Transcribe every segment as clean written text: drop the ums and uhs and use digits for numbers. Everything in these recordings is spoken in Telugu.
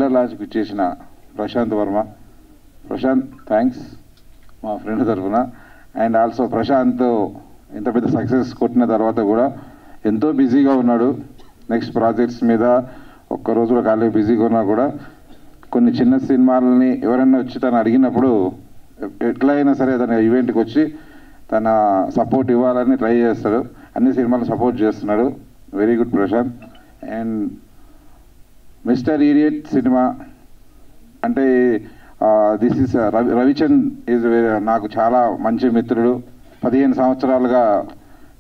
ట్రైలర్ లాంచ్కి ఇచ్చేసిన ప్రశాంత్ వర్మ. ప్రశాంత్ థ్యాంక్స్ మా ఫ్రెండ్ తరఫున. అండ్ ఆల్సో ప్రశాంత్ ఇంత పెద్ద సక్సెస్ కొట్టిన తర్వాత కూడా ఎంతో బిజీగా ఉన్నాడు. నెక్స్ట్ ప్రాజెక్ట్స్ మీద ఒక్కరోజు కూడా ఖాళీ బిజీగా ఉన్నా కూడా కొన్ని చిన్న సినిమాలని ఎవరైనా వచ్చి తను అడిగినప్పుడు ఎట్లా అయినా సరే తన ఈవెంట్కి వచ్చి తన సపోర్ట్ ఇవ్వాలని ట్రై చేస్తాడు. అన్ని సినిమాలు సపోర్ట్ చేస్తున్నాడు. Very good Prashanth. And mister idiot cinema అంటే దిస్ ఈస్ రవిచంద్ ఈజ్ నాకు చాలా మంచి మిత్రుడు. 15 సంవత్సరాలుగా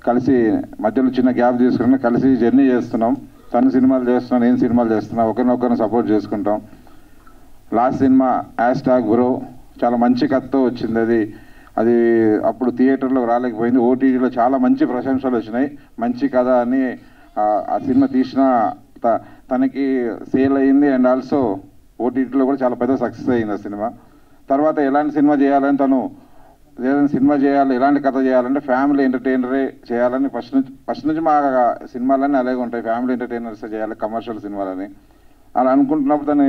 కలిసి మధ్యలో చిన్న గ్యాప్ తీసుకుని కలిసి జర్నీ చేస్తున్నాం. తను సినిమాలు చేస్తున్నాను, నేను సినిమాలు చేస్తున్నా, ఒకరినొకరిని సపోర్ట్ చేసుకుంటాం. లాస్ట్ సినిమా #బ్రో చాలా మంచి కథతో వచ్చింది. అది అప్పుడు థియేటర్లో రాలేకపోయింది. ఓటీటీలో చాలా మంచి ప్రశంసలు వచ్చినాయి. మంచి కథ అని ఆ సినిమా తీసిన తనకి సేల్ అయ్యింది. అండ్ ఆల్సో ఓటీటీలో కూడా చాలా పెద్ద సక్సెస్ అయ్యింది ఆ సినిమా. తర్వాత ఎలాంటి సినిమా చేయాలని తను ఎలాంటి కథ చేయాలంటే ఫ్యామిలీ ఎంటర్టైనరే చేయాలని ఫస్ట్ నుంచి మా సినిమాలన్నీ అలాగే ఉంటాయి. ఫ్యామిలీ ఎంటర్టైనర్స్ చేయాలి, కమర్షియల్ సినిమాలని అలా అనుకుంటున్నప్పుడు తను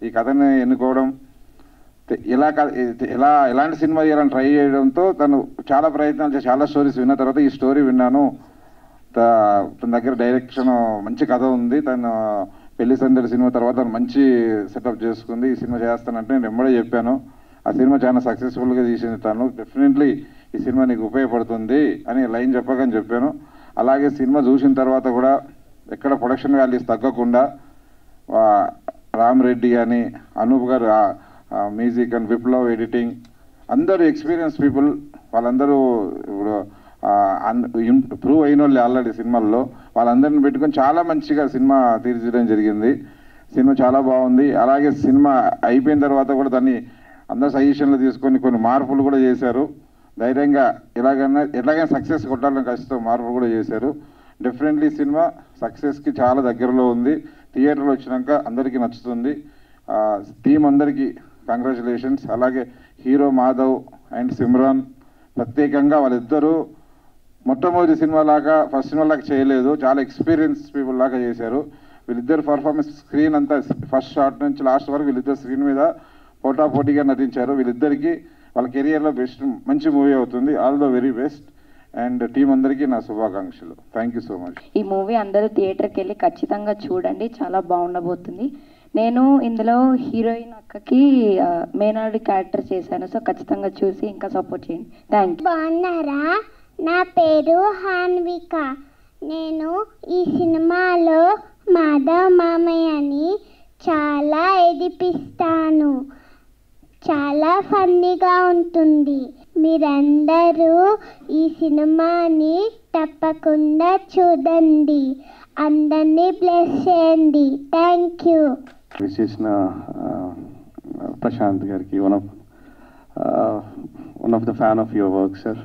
ఈ కథని ఎన్నుకోవడం, ఎలాంటి సినిమా చేయాలని ట్రై చేయడంతో తను చాలా ప్రయత్నాలు చేసి చాలా స్టోరీస్ విన్న తర్వాత ఈ స్టోరీ విన్నాను. తన దగ్గర డైరెక్షన్ మంచి కథ ఉంది. తను పెళ్లి సందడి సినిమా తర్వాత మంచి సెటప్ చేసుకుంది. ఈ సినిమా చేస్తానంటే నేను వెంబడే చెప్పాను. ఆ సినిమా చాలా సక్సెస్ఫుల్గా తీసింది. తను డెఫినెట్లీ ఈ సినిమా నీకు ఉపయోగపడుతుంది అని లైన్ చెప్పకని చెప్పాను. అలాగే సినిమా చూసిన తర్వాత కూడా ఎక్కడ ప్రొడక్షన్ వాల్యూస్ తగ్గకుండా రామ్ రెడ్డి అని, అనూప్ గారు మ్యూజిక్ అండ్ విప్లవ్ ఎడిటింగ్, అందరూ ఎక్స్పీరియన్స్ పీపుల్, వాళ్ళందరూ ఇప్పుడు ప్రూవ్ అయిన వాళ్ళు ఆల్రెడీ సినిమాల్లో, వాళ్ళందరిని పెట్టుకొని చాలా మంచిగా సినిమా తీర్చడం జరిగింది. సినిమా చాలా బాగుంది. అలాగే సినిమా అయిపోయిన తర్వాత కూడా దాన్ని అందరు సజెషన్లు తీసుకొని కొన్ని మార్పులు కూడా చేశారు. ధైర్యంగా ఎలాగైనా సక్సెస్ కొట్టాలని కష్టం మార్పులు కూడా చేశారు. డెఫినెట్లీ సినిమా సక్సెస్కి చాలా దగ్గరలో ఉంది. థియేటర్లో వచ్చినాక అందరికీ నచ్చుతుంది. టీం అందరికీ కంగ్రాచులేషన్స్. అలాగే హీరో మాధవ్ అండ్ సిమ్రాన్ ప్రత్యేకంగా వాళ్ళిద్దరూ మొట్టమొదటి సినిమా లాగా ఫస్ట్ సినిమా లాగా చేయలేదు. చాలా ఎక్స్పీరియన్స్ పీపుల్ లాగా చేశారు. వీళ్ళిద్దరు పర్ఫార్మెన్స్ స్క్రీన్ అంతా ఫస్ట్ షాట్ నుంచి లాస్ట్ వరకు వీళ్ళిద్దరు స్క్రీన్ మీద పోటాపోటీగా నటించారు. వీళ్ళిద్దరికీ వాళ్ళ కెరియర్లో మంచి మూవీ అవుతుంది. All the very best. And team అందరికీ నా శుభాకాంక్షలు. Thank you so much. ఈ మూవీ అందరూ థియేటర్కి వెళ్ళి ఖచ్చితంగా చూడండి, చాలా బాగుండబోతుంది. నేను ఇందులో హీరోయిన్ అక్కకి మేనాడు క్యారెక్టర్ చేశాను. సో ఖచ్చితంగా చూసి ఇంకా సపోర్ట్ చేయండి. Thank you. బాగున్నారా? నా పేరు హాన్విక. నేను ఈ సినిమాలో మాధవ్ మామయ్యని చాలా ఏడిపిస్తాను. చాలా ఫన్నీగా ఉంటుంది. మీరందరూ ఈ సినిమాని తప్పకుండా చూడండి. అందరినీ బ్లెస్ చేయండి. Thank you. విశేషణ ప్రశాంత్ గారికి one of the fan of your work sir.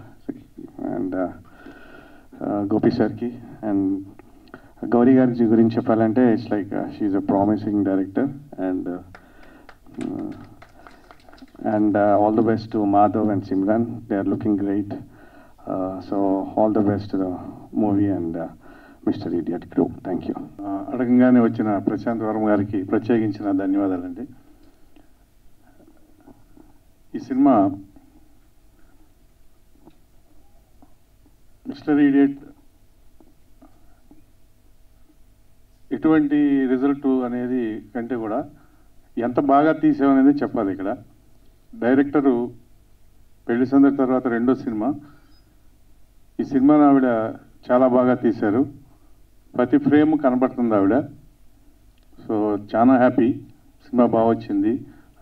And Gopi సార్కి అండ్ గౌరీ గారి గురించి చెప్పాలంటే it's like she a promising director. And all the best to Madhav and Simran. They are looking great. So all the best to the movie and Mr. Idiot crew. Thank you. అడగంగానే వచ్చిన ప్రశాంత్ వర్మ గారికి ప్రత్యేకించిన ధన్యవాదాలండి. ఈ సినిమా మిస్టర్ ఈడియట్ ఎటువంటి రిజల్ట్ అనేది కంటే కూడా ఎంత బాగా తీసామనేది చెప్పాలి. ఇక్కడ డైరెక్టరు పెళ్లి సందడి తర్వాత రెండో సినిమా. ఈ సినిమాను ఆవిడ చాలా బాగా తీశారు. ప్రతి ఫ్రేమ్ కనబడుతుంది ఆవిడ. సో చాలా హ్యాపీ. సినిమా బాగా వచ్చింది.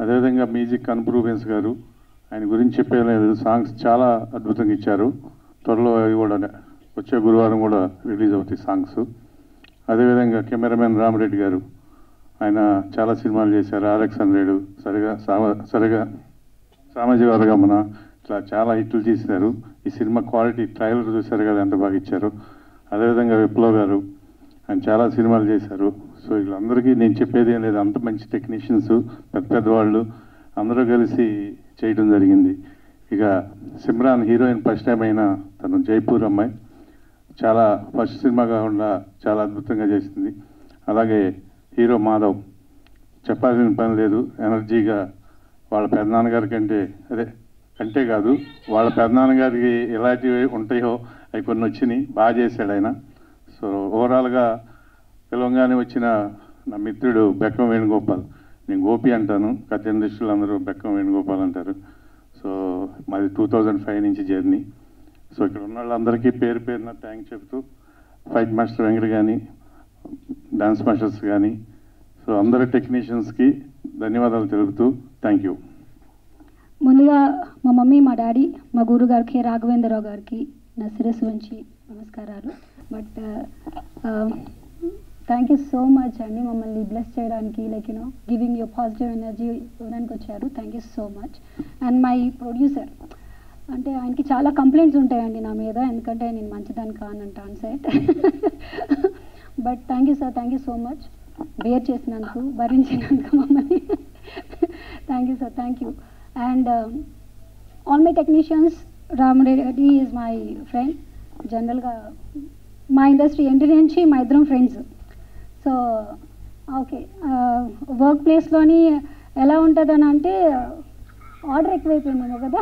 అదేవిధంగా మ్యూజిక్ అనూప్ రూబెన్స్ గారు, ఆయన గురించి చెప్పలేదు, సాంగ్స్ చాలా అద్భుతంగా ఇచ్చారు. త్వరలో అవి కూడా వచ్చే గురువారం కూడా రిలీజ్ అవుతాయి సాంగ్స్. అదేవిధంగా కెమెరామెన్ రామరెడ్డి గారు, ఆయన చాలా సినిమాలు చేశారు. RX100, సరిగా సామాజిక వర్గమన, ఇట్లా చాలా హిట్లు తీశారు. ఈ సినిమా క్వాలిటీ ట్రైలర్ చూశారు కదా ఎంత బాగా ఇచ్చారు. అదేవిధంగా విప్లవ్ గారు, ఆయన చాలా సినిమాలు చేశారు. సో వీళ్ళందరికీ నేను చెప్పేది ఏం లేదు, అంత మంచి టెక్నీషియన్స్, పెద్దవాళ్ళు అందరూ కలిసి చేయడం జరిగింది. ఇక సిమ్రాన్ హీరోయిన్ ఫస్ట్ టైం అయినా తను జైపూర్ అమ్మాయి, చాలా ఫస్ట్ సినిమా కాకుండా చాలా అద్భుతంగా చేసింది. అలాగే హీరో మాధవ్ చెప్పాల్సిన పని లేదు. ఎనర్జీగా వాళ్ళ పెదనాన్నగారి కంటే కాదు, వాళ్ళ పెదనాన్నగారికి ఎలాంటివి ఉంటాయో అవి కొన్ని వచ్చినాయి. బాగా చేశాడు ఆయన. సో ఓవరాల్గా పిలవంగానే వచ్చిన నా మిత్రుడు బెక్కం వేణుగోపాల్, నేను గోపి అంటాను, కథ ఇండస్ట్రీలో అందరూ బెక్కం వేణుగోపాల్ అంటారు. సో మాది 2005 నుంచి జర్నీ. సో ఇక్కడ ఉన్న వాళ్ళందరికీ పేరు పేరున థ్యాంక్స్ చెప్తూ, ఫైట్ మాస్టర్ వెంకట కానీ, డాన్స్ మాస్టర్స్ కానీ, సో అందరి టెక్నీషియన్స్కి ధన్యవాదాలు తెలుపుతూ థ్యాంక్ యూ. ముందుగా మా మమ్మీ, మా డాడీ, మా గురువు గారికి, రాఘవేంద్రరావు గారికి నా శిరస్సు ఉంచి నమస్కారాలు. But thank you so much అండి, మమ్మల్ని బ్లెస్ చేయడానికి, like you know giving you positive energy ఇవ్వడానికి వచ్చారు. Thank you so much. And my producer, అంటే ఆయనకి చాలా కంప్లైంట్స్ ఉంటాయండి నా మీద, ఎందుకంటే నేను మంచిదాన్ని కానంట on set. But thank you sir, thank you so much bear చేసినందుకు, భరించినందుకు మమ్మల్ని. Thank you sir, thank you. And all my technicians, Ramareddy is my friend. జనరల్గా మా ఇండస్ట్రీ ఎంట్రీ నుంచి మా ఇద్దరం ఫ్రెండ్స్. సో ఓకే, వర్క్ ప్లేస్లోని ఎలా ఉంటుందని అంటే ఆర్డర్ ఎక్కువైపోయిందేమో కదా.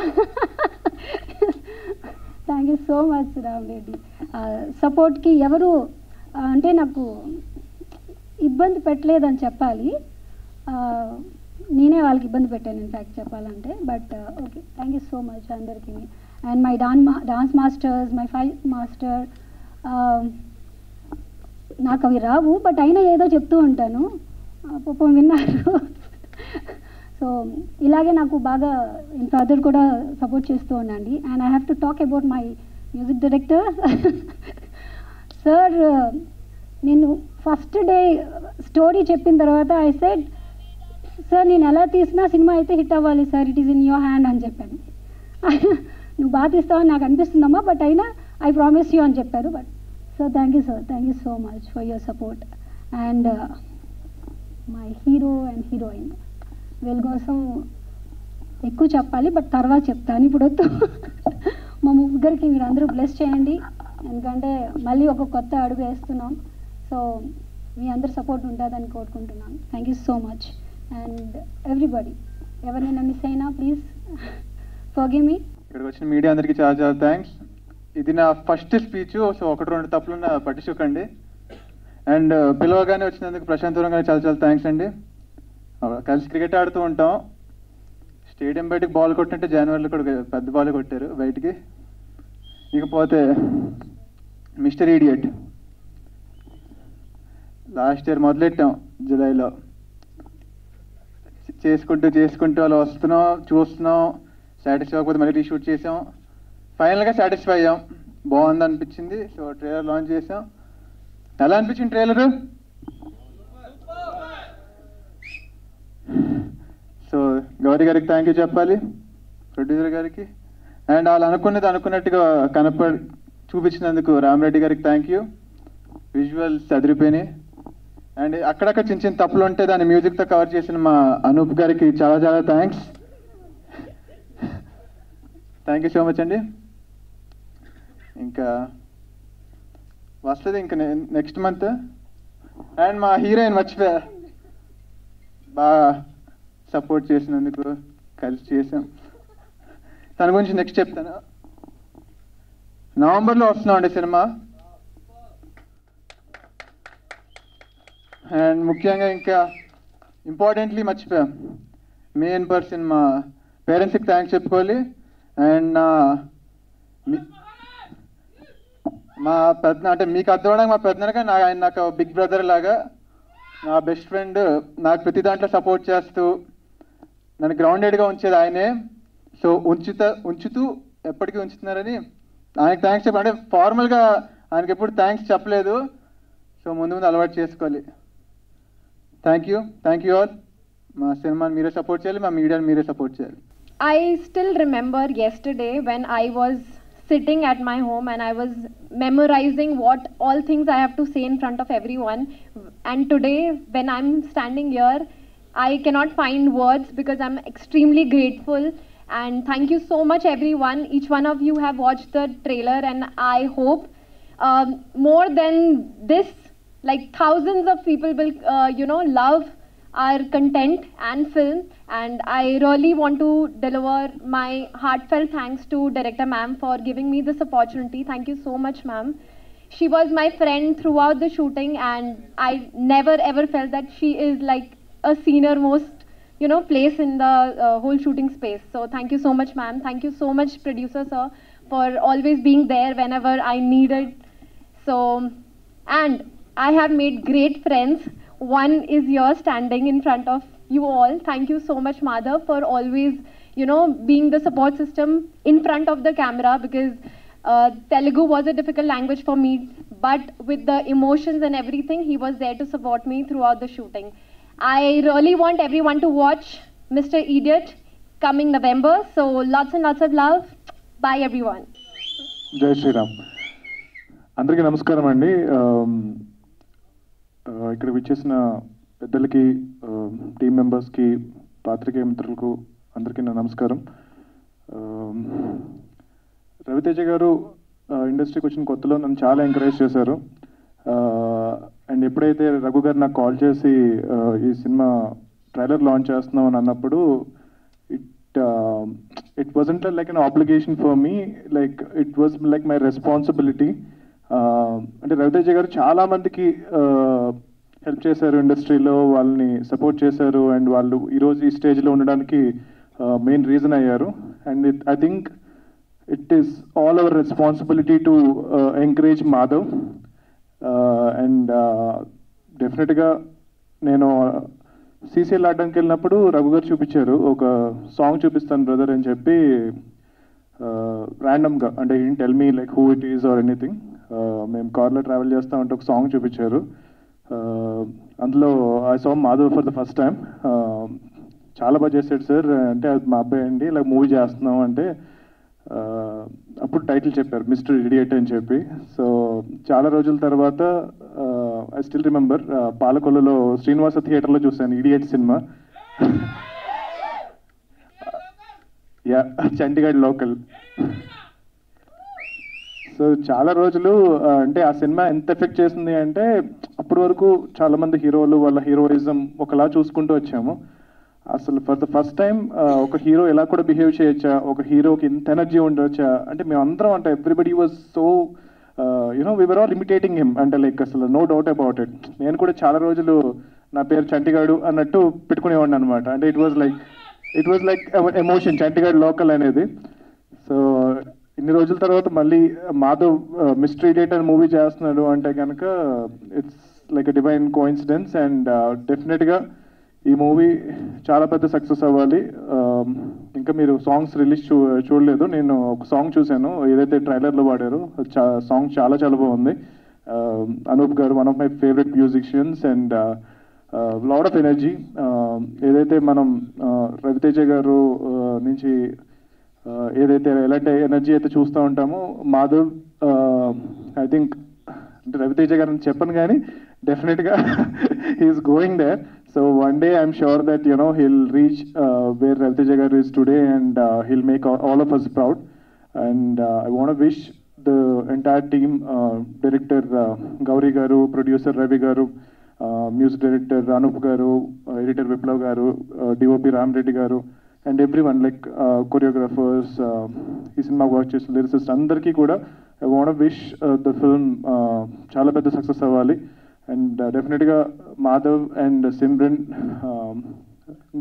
Thank you so much Ramareddy. సపోర్ట్కి ఎవరు అంటే నాకు ఇబ్బంది పెట్టలేదని చెప్పాలి, నేనే వాళ్ళకి ఇబ్బంది పెట్టాను ఇన్ఫ్యాక్ట్ చెప్పాలంటే. But okay, thank you so much అందరికీ. And my dance masters, my fight master, నాకు అవి రావు బట్ అయినా ఏదో చెప్తూ ఉంటాను, పాపం విన్నారు. సో ఇలాగే నాకు బాగా ఇంకా అదర్ కూడా సపోర్ట్ చేస్తూ ఉండండి. And I have to talk about my music director sir. నేను ఫస్ట్ డే స్టోరీ చెప్పిన తర్వాత ఐ సెడ్, సార్ నేను ఎలా తీసినా సినిమా అయితే హిట్ అవ్వాలి sir, it is in your hand అని చెప్పాను. నువ్వు బాగా తీస్తావని నాకు అనిపిస్తుందమ్మా, బట్ అయినా ఐ ప్రామిస్ యూ అని చెప్పారు. But sir thank you sir, thank you so much for your support. And my hero and heroine, వీళ్ళ కోసం ఎక్కువ చెప్పాలి బట్ తర్వాత చెప్తాను, ఇప్పుడు వద్దు. మా ముగ్గురికి మీరు అందరూ బ్లెస్ చేయండి, ఎందుకంటే మళ్ళీ ఒక కొత్త అడుగు వేస్తున్నాం. సో మీ అందరు సపోర్ట్ ఉంటుందని కోరుకుంటున్నాను. Thank you so much. And everybody, ఎవరినైనా మిస్ అయినా ప్లీజ్ ఫర్గివ్ మీ. ఇక్కడికి వచ్చిన మీడియా అందరికీ చాలా చాలా థ్యాంక్స్. ఇది నా ఫస్ట్ స్పీచ్, సో 1-2 తప్పులు పట్టించుకోండి. అండ్ పిలవగానే వచ్చినందుకు ప్రశాంత్ గారికి చాలా చాలా థ్యాంక్స్ అండి. కలిసి క్రికెట్ ఆడుతూ ఉంటాం, స్టేడియం బయటకు బాల్ కొట్టినట్టే జనవరిలో కూడా పెద్ద బాల్ కొట్టారు బయటికి. ఇకపోతే మిస్టర్ ఈడియట్ లాస్ట్ ఇయర్ మొదలెట్టాం జూలైలో, చేసుకుంటూ అలా వస్తున్నాం, చూస్తున్నాం, సాటిస్ఫై అవ్వకపోతే మళ్ళీ రీషూట్ చేసాం, ఫైనల్గా సాటిస్ఫై అయ్యాం, బాగుంది అనిపించింది. సో ట్రైలర్ లాంచ్ చేసాం. ఎలా అనిపించింది ట్రైలరు? సో గౌరీ గారికి థ్యాంక్ యూ చెప్పాలి, ప్రొడ్యూసర్ గారికి. అండ్ వాళ్ళు అనుకున్నట్టుగా చూపించినందుకు రామరెడ్డి గారికి థ్యాంక్ యూ. విజువల్స్ అదిరిపోయినాయి. అండ్ అక్కడక్కడ చిన్న చిన్న తప్పులు ఉంటే దాన్ని మ్యూజిక్తో కవర్ చేసిన మా అనూప్ గారికి చాలా చాలా thanks. Thank you so much అండి. ఇంకా వస్తుంది ఇంకా నెక్స్ట్ మంత్. అండ్ మా హీరోయిన్ మర్చిపోయా, బాగా సపోర్ట్ చేసినందుకు, కలిసి చేసాం. తన గురించి నెక్స్ట్ చెప్తాను. నవంబర్లో వస్తున్నామండి సినిమా. అండ్ ముఖ్యంగా ఇంకా ఇంపార్టెంట్లీ మర్చిపోయాం, మెయిన్ పర్సన్ మా పేరెంట్స్కి థ్యాంక్స్ చెప్పుకోవాలి. అండ్ మా పెద్ద అంటే మీకు అర్థమవడానికి మా పెద్దనగా ఆయన నాకు బిగ్ బ్రదర్ లాగా, నా బెస్ట్ ఫ్రెండ్, నాకు ప్రతి దాంట్లో సపోర్ట్ చేస్తూ నన్ను గ్రౌండెడ్గా ఉంచేది ఆయనే. సో ఉంచుతూ ఎప్పటికీ ఉంచుతున్నారని ఆయనకి థ్యాంక్స్ చెప్పాలి. అంటే ఫార్మల్గా ఆయనకి ఎప్పుడు థ్యాంక్స్ చెప్పలేదు, సో ముందు అలవాటు చేసుకోవాలి. Thank you all. మా సినిమాని మీరే సపోర్ట్ చేయాలి, మా మీడియాని మీరే సపోర్ట్ చేయాలి. I still remember yesterday when I was sitting at my home and I was memorizing what all things I have to say in front of everyone. And today, when I'm standing here, I cannot find words because I'm extremely grateful. And thank you so much, everyone. Each one of you have watched the trailer, and I hope more than this, like thousands of people will, love our content and film, and I really want to deliver my heartfelt thanks to director ma'am for giving me this opportunity. Thank you so much, ma'am. She was my friend throughout the shooting, and I never ever felt that she is like a senior most place in the whole shooting space. So thank you so much, ma'am. Thank you so much, producer sir, for always being there whenever I needed. So, and I have made great friends. One is here standing in front of you all. Thank you so much, Madhav, for always, being the support system in front of the camera, because Telugu was a difficult language for me, but with the emotions and everything, he was there to support me throughout the shooting. I really want everyone to watch Mr. Idiot coming November. So lots and lots of love. Bye, everyone. జై శ్రీరామ్. అందరికీ నమస్కారం అండి. ఇక్కడ విచ్చేసిన పెద్దలకి, టీం మెంబర్స్కి, పాత్రికేయ మిత్రులకు అందరికీ నా నమస్కారం. రవితేజ గారు ఇండస్ట్రీకి వచ్చిన కొత్తలో నన్ను చాలా ఎంకరేజ్ చేశారు. అండ్ ఎప్పుడైతే రఘు గారు నాకు కాల్ చేసి ఈ సినిమా ట్రైలర్ లాంచ్ చేస్తున్నాం అని అన్నప్పుడు it wasn't like an obligation for me, like it was like my responsibility. అంటే రవితేజ గారు చాలా మందికి హెల్ప్ చేశారు, ఇండస్ట్రీలో వాళ్ళని సపోర్ట్ చేశారు, అండ్ వాళ్ళు ఈరోజు ఈ స్టేజ్లో ఉండడానికి మెయిన్ రీజన్ అయ్యారు. And I think it is all our responsibility to encourage Madhav. And డెఫినెట్గా నేను సీసీఎల్ ఆడడానికి వెళ్ళినప్పుడు రఘు గారు చూపించారు, ఒక సాంగ్ చూపిస్తాను బ్రదర్ అని చెప్పి ర్యాండమ్గా, అంటే ఏం tell me like who it is or anything. మేము కార్లో ట్రావెల్ చేస్తామంటే ఒక సాంగ్ చూపించారు. అందులో I saw Madhav for the first time. చాలా బాగా చేశాడు సార్ అంటే, అది మా అబ్బాయి అండి ఇలా మూవీ చేస్తున్నాం అంటే, అప్పుడు టైటిల్ చెప్పారు మిస్టర్ ఇడియట్ అని చెప్పి. సో చాలా రోజుల తర్వాత ఐ స్టిల్ రిమెంబర్ పాలకొల్లులో శ్రీనివాస థియేటర్లో చూశాను idiot cinema. Yeah, Chandigarh local. So చాలా రోజులు అంటే ఆ సినిమా ఎంత ఎఫెక్ట్ చేసింది అంటే, అప్పటి వరకు చాలామంది హీరోలు వాళ్ళ హీరోయిజం ఒకలా చూసుకుంటూ వచ్చాము. అసలు ఫర్ ద ఫస్ట్ టైం ఒక హీరో ఎలా కూడా బిహేవ్ చేయొచ్చా, ఒక హీరోకి ఇంత ఎనర్జీ ఉండొచ్చా అంటే, మేమందరం అంటే everybody was so we were all imitating him, అంటే లైక్ అసలు నో డౌట్ అబౌట్ ఇట్. నేను కూడా చాలా రోజులు నా పేరు చంటిగాడు అన్నట్టు పెట్టుకునేవాడిని అనమాట. అంటే it was like emotion Chantigadu local అనేది. సో ఇన్ని రోజుల తర్వాత మళ్ళీ మాధవ్ మిస్టర్ ఇడియట్ అని మూవీ చేస్తున్నాడు అంటే కనుక it's like a divine coincidence. And డెఫినెట్గా ఈ మూవీ చాలా పెద్ద సక్సెస్ అవ్వాలి. ఇంకా మీరు సాంగ్స్ రిలీజ్ చూడలేదు, నేను ఒక సాంగ్ చూశాను ఏదైతే ట్రైలర్లో పాడారో, సాంగ్ చాలా చాలా బాగుంది. అనూప్ గారు one of my favourite musicians and lot of energy. ఏదైతే మనం రవితేజ గారు నుంచి ఏదైతే ఎలాంటి ఎనర్జీ అయితే చూస్తూ ఉంటామో, మాధవ్ ఐ థింక్ అంటే రవితేజ గారిని చెప్పను కానీ డెఫినెట్గా he's going there. So one day I'm sure that he'll reach where Raviteja garu is today, and he'll make all of us proud. And I want to wish the entire team, director Gauri garu, producer Ravi garu, music director Anup garu, editor Viplav garu, DOP Ram Reddy garu, and everyone like choreographers, ee cinema work chesi lyricists andarki kuda I want to wish the film chaala pedda success avvali. And డెఫినెట్గా మాధవ్ అండ్ సిమ్రన్,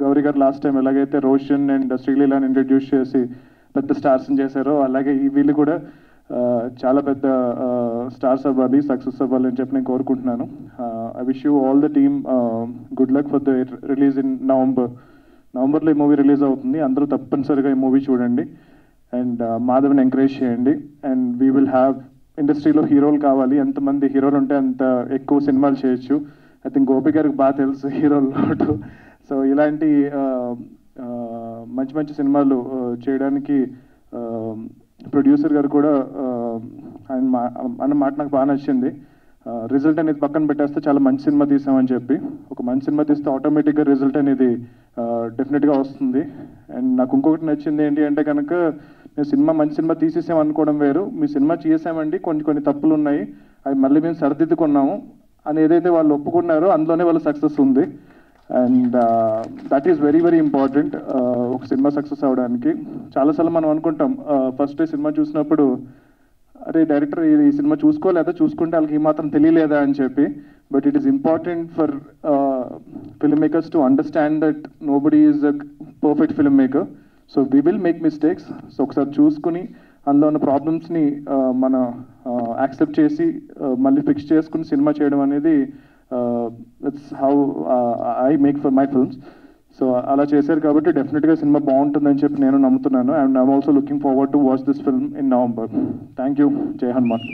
గౌరీ గారు లాస్ట్ టైం ఎలాగైతే రోషన్ అండ్ శ్రీలీలాని ఇంట్రడ్యూస్ చేసి పెద్ద స్టార్స్ని చేశారో, అలాగే వీళ్ళు కూడా చాలా పెద్ద స్టార్స్ అవ్వాలి, సక్సెస్ అవ్వాలి అని చెప్పి నేను కోరుకుంటున్నాను. I wish you all the team good luck for the release in నవంబర్లో ఈ మూవీ రిలీజ్ అవుతుంది. అందరూ తప్పనిసరిగా ఈ మూవీ చూడండి అండ్ మాధవ్ని ఎంకరేజ్ చేయండి. అండ్ వీ విల్ హ్యావ్ ఇండస్ట్రీలో హీరోలు కావాలి, ఎంతమంది హీరోలు ఉంటే అంత ఎక్కువ సినిమాలు చేయొచ్చు. ఐ థింక్ గోపి గారికి బాగా తెలుసు హీరోలు లోటు. సో ఇలాంటి మంచి మంచి సినిమాలు చేయడానికి ప్రొడ్యూసర్ గారు కూడా అన్న మాట నాకు బాగా నచ్చింది. రిజల్ట్ అనేది పక్కన పెట్టేస్తే చాలా మంచి సినిమా తీసామని చెప్పి, ఒక మంచి సినిమా తీస్తే ఆటోమేటిక్గా రిజల్ట్ అనేది డెఫినెట్గా వస్తుంది. అండ్ నాకు ఇంకొకటి నచ్చింది ఏంటి అంటే కనుక, మేము సినిమా మంచి సినిమా తీసేసాం అనుకోవడం వేరు, మీ సినిమా చేసామండి కొన్ని తప్పులు ఉన్నాయి, అవి మళ్ళీ మేము సరిదిద్దుకున్నాము అని ఏదైతే వాళ్ళు ఒప్పుకున్నారో అందులోనే వాళ్ళ సక్సెస్ ఉంది. And that is very very important ఒక సినిమా సక్సెస్ అవ్వడానికి. చాలాసార్లు మనం అనుకుంటాం ఫస్ట్ డే సినిమా చూసినప్పుడు, అరే డైరెక్టర్ ఈ సినిమా చూసుకోలేదా, చూసుకుంటే వాళ్ళకి ఈ మాత్రం తెలియలేదా అని చెప్పి. But it is important for film makers to understand that nobody is a perfect film maker. So we will make mistakes. So ఒకసారి చూసుకుని అందులో ఉన్న ప్రాబ్లమ్స్ని మనం యాక్సెప్ట్ చేసి మళ్ళీ ఫిక్స్ చేసుకుని సినిమా చేయడం అనేది that's how I make for my films. So అలా చేశారు కాబట్టి డెఫినెట్గా సినిమా బాగుంటుందని చెప్పి నేను నమ్ముతున్నాను. And I'm also looking forward to watch this film in November. Thank you. జై హనుమాన్.